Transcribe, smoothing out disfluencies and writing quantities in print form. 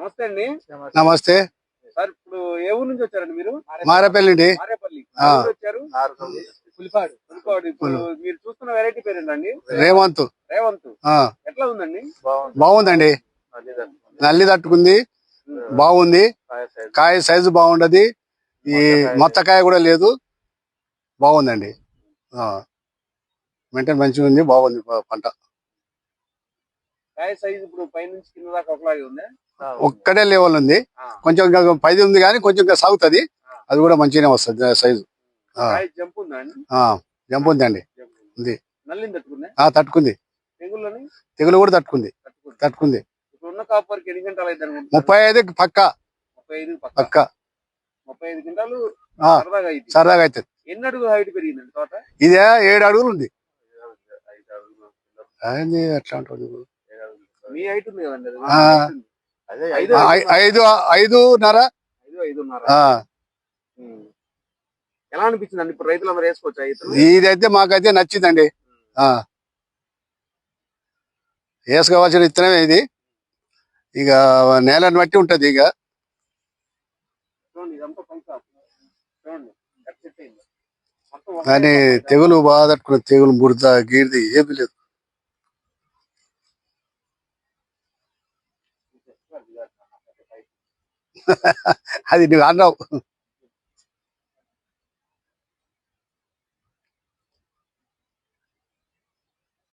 నమస్తే అండి. నమస్తే. సార్ ఇప్పుడు ఏ ఊరు నుంచి వచ్చారండి మీరు? మారేపల్లి. మారేపల్లి. ఆ. ఎవరు వచ్చారు? పులిపాడు. ఇప్పుడు మీరు చూస్తున్న వెరైటీ పేరేంటండి? రేవంత్. రేవంత్. ఆ, ఎట్లా ఉందండి? బాగుందండి. నల్లి తట్టుకుంది, బాగుంది. కాయ సైజు బాగుండదు. ఈ మొత్తకాయ కూడా లేదు, బాగుందండి. మెయింటైన్ మంచిగా ఉంది, బాగుంది పంట. కాయ సైజు ఇప్పుడు పై నుంచి కింద దాకా ఒకలాగే ఉందా? ఒక్కటే లెవెల్ ఉంది. కొంచెం ఇంకా పైది ఉంది కానీ కొంచెం ఇంకా సాగుతుంది. అది కూడా మంచిగానే వస్తుంది సైజు. కాయ జంప్ ఉందా అండి? జంప్ ఉందండి, ఉంది. నల్లిని తట్టుకుందా? తట్టుకుంది. తెగుళ్ళని? తెగులు కూడా తట్టుకుంది. ఇప్పుడున్న కాపు వరకు ఎన్ని గంటలు అయితే 35 పక్క. 35 పక్క. 35 గంటలు సరదాగా అవుతుంది. ఎన్ని అడుగులు హైట్ పెరిగిందండి తోట? ఇదే 7 అడుగులు ఉంది. ఎట్లా ఉంటుంది? మీ హైట్ ఉంది కదండి? 5.5. ఎలా అనిపించిందండి? ఇప్పుడు రైతులందరూ వేసుకోవచ్చా? ఇదైతే మాకైతే నచ్చిందండి. వేసుకోవాల్సిన విత్తనమే ఇది. ఇక నేలని బట్టి ఉంటది. ఇక కానీ తెగులు బాగా తట్టుకున్నది. తెగులు బురద గీరిది ఏమీ లేదు. అది నువ్వు అన్నావు.